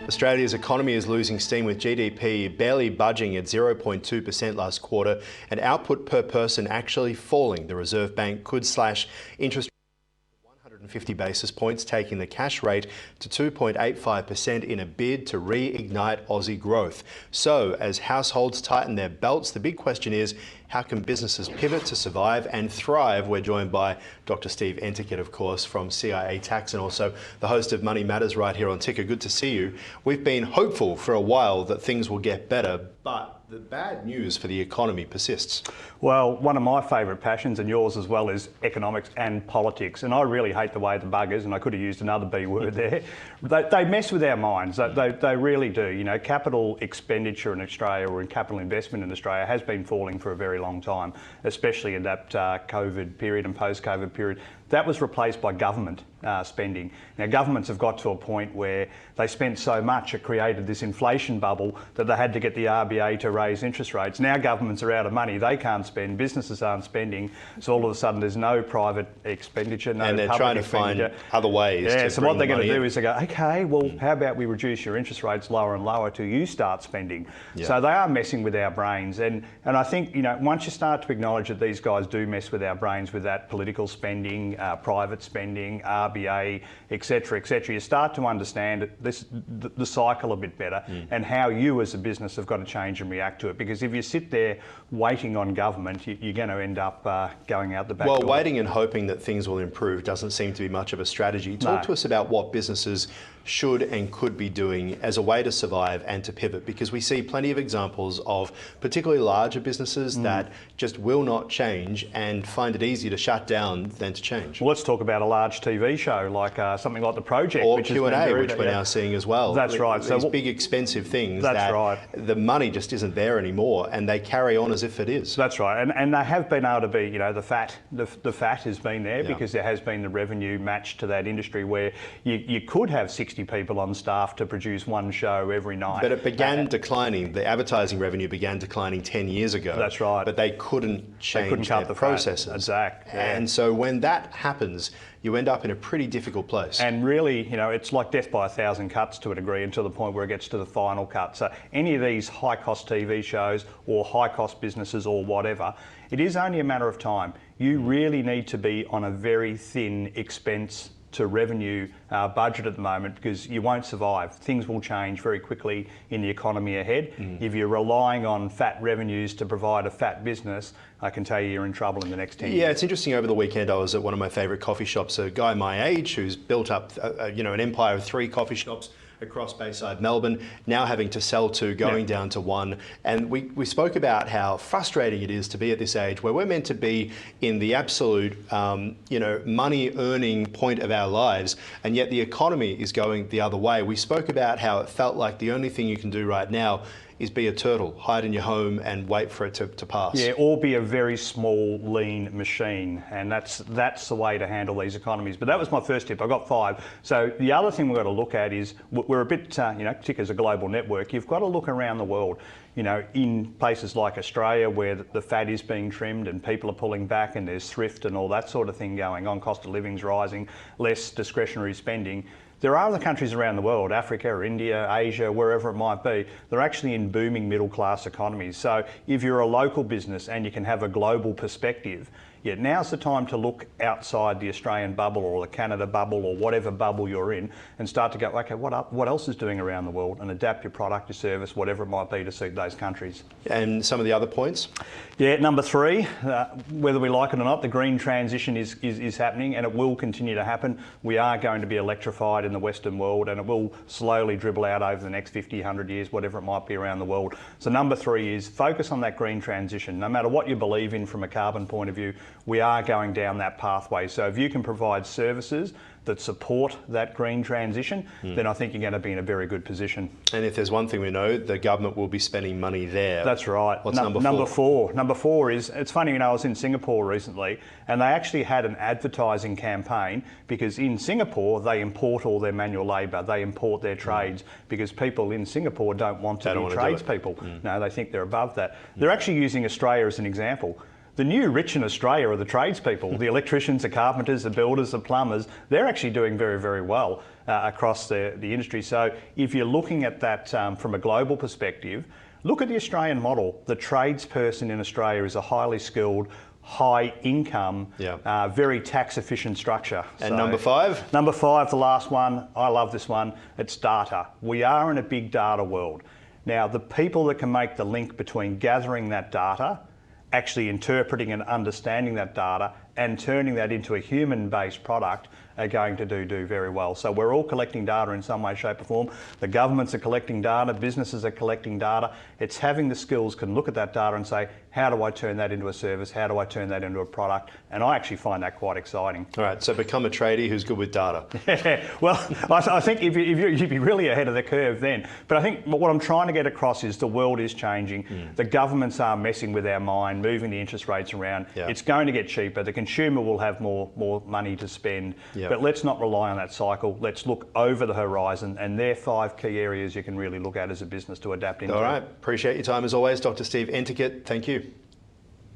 Australia's economy is losing steam with GDP barely budging at 0.2% last quarter and output per person actually falling. The Reserve Bank could slash interest 150 basis points, taking the cash rate to 2.85% in a bid to reignite Aussie growth. So, as households tighten their belts, the big question is, how can businesses pivot to survive and thrive? We're joined by Dr. Steve Entickett, of course, from CIA Tax and also the host of Money Matters right here on Ticker. Good to see you. We've been hopeful for a while that things will get better, but the bad news for the economy persists. Well, one of my favourite passions, and yours as well, is economics and politics. And I really hate the way the buggers, and I could have used another B word there, they mess with our minds. They really do. You know, capital expenditure in Australia, or in capital investment in Australia, has been falling for a very long time, especially in that COVID period and post-COVID period. That was replaced by government spending. Now, governments have got to a point where they spent so much it created this inflation bubble that they had to get the RBA to raise interest rates. Now governments are out of money, they can't spend, businesses aren't spending, so all of a sudden there's no private expenditure, no and they're public trying to expenditure. find other ways to so what they're going to do in. is they go, okay, well, how about we reduce your interest rates lower and lower till you start spending? Yeah. So they are messing with our brains, and I think, you know, once you start to acknowledge that these guys do mess with our brains with that political spending, private spending, RBA, etc., etc., you start to understand the cycle a bit better and how you as a business have got to change and react to it. Because if you sit there waiting on government, you're going to end up going out the back door. Well, waiting and hoping that things will improve doesn't seem to be much of a strategy. Talk to us about what businesses should and could be doing as a way to survive and to pivot, because we see plenty of examples of particularly larger businesses that just will not change and find it easier to shut down than to change. Well, let's talk about a large TV show like something like The Project, or which Q&A, which we're now seeing as well. That's right. These so big expensive things that's right. The money just isn't there anymore, and they carry on as if it is. That's right, and they have been able to be, you know, the fat has been there because there has been the revenue matched to that industry where you could have 60 people on staff to produce one show every night. But it began declining. The advertising revenue began declining 10 years ago. That's right. But they couldn't change their processes. Exactly. Yeah. And so when that happens, you end up in a pretty difficult place. And really, you know, it's like death by 1,000 cuts to a degree, until the point where it gets to the final cut. So any of these high-cost TV shows or high-cost businesses or whatever, it is only a matter of time. You really need to be on a very thin expense to revenue budget at the moment, because you won't survive. Things will change very quickly in the economy ahead. If you're relying on fat revenues to provide a fat business, I can tell you you're in trouble in the next 10 years. Yeah, it's interesting. Over the weekend, I was at one of my favourite coffee shops, a guy my age who's built up you know, an empire of 3 coffee shops across Bayside Melbourne, now having to sell 2, going down to 1. And we spoke about how frustrating it is to be at this age where we're meant to be in the absolute you know, money earning point of our lives, and yet the economy is going the other way. We spoke about how it felt like the only thing you can do right now is be a turtle, hide in your home and wait for it to pass. Yeah, or be a very small, lean machine, and that's the way to handle these economies. But that was my first tip. I got 5. So the other thing we've got to look at is, we're a bit, you know, Ticker's a global network. You've got to look around the world. You know, in places like Australia where the fat is being trimmed and people are pulling back and there's thrift and all that sort of thing going on, cost of living's rising, less discretionary spending. There are other countries around the world, Africa or India, Asia, wherever it might be, they're actually in booming middle class economies. So if you're a local business and you can have a global perspective, yeah, now's the time to look outside the Australian bubble or the Canada bubble or whatever bubble you're in, and start to go, okay, what else is doing around the world, and adapt your product, your service, whatever it might be, to suit those countries. And some of the other points? Yeah, number 3, whether we like it or not, the green transition is happening, and it will continue to happen. We are going to be electrified in the Western world, and it will slowly dribble out over the next 50, 100 years, whatever it might be around the world. So number 3 is focus on that green transition. No matter what you believe in from a carbon point of view, we are going down that pathway. So if you can provide services that support that green transition, then I think you're going to be in a very good position. And if there's one thing we know, the government will be spending money there. That's right. What's number 4? Number 4 is, it's funny, you know, I was in Singapore recently, and they actually had an advertising campaign, because in Singapore they import all their manual labour, they import their trades, because people in Singapore don't want to be tradespeople. No, they think they're above that. They're actually using Australia as an example. The new rich in Australia are the tradespeople, the electricians, the carpenters, the builders, the plumbers. They're actually doing very, very well across the industry. So if you're looking at that from a global perspective, look at the Australian model. The tradesperson in Australia is a highly skilled, high income, very tax efficient structure. And so, number 5? Number 5, the last one, I love this one, it's data. We are in a big data world. Now, the people that can make the link between gathering that data, actually interpreting and understanding that data, and turning that into a human-based product are going to do very well. So we're all collecting data in some way, shape or form. The governments are collecting data, businesses are collecting data. It's having the skills can look at that data and say, how do I turn that into a service? How do I turn that into a product? And I actually find that quite exciting. All right, so become a tradie who's good with data. Well, I think if you'd be really ahead of the curve then. But I think what I'm trying to get across is the world is changing. The governments are messing with our mind, moving the interest rates around. It's going to get cheaper. The consumer will have more money to spend. But let's not rely on that cycle. Let's look over the horizon, and there are 5 key areas you can really look at as a business to adapt into. All right, appreciate your time as always, Dr. Steve Entickett. Thank you.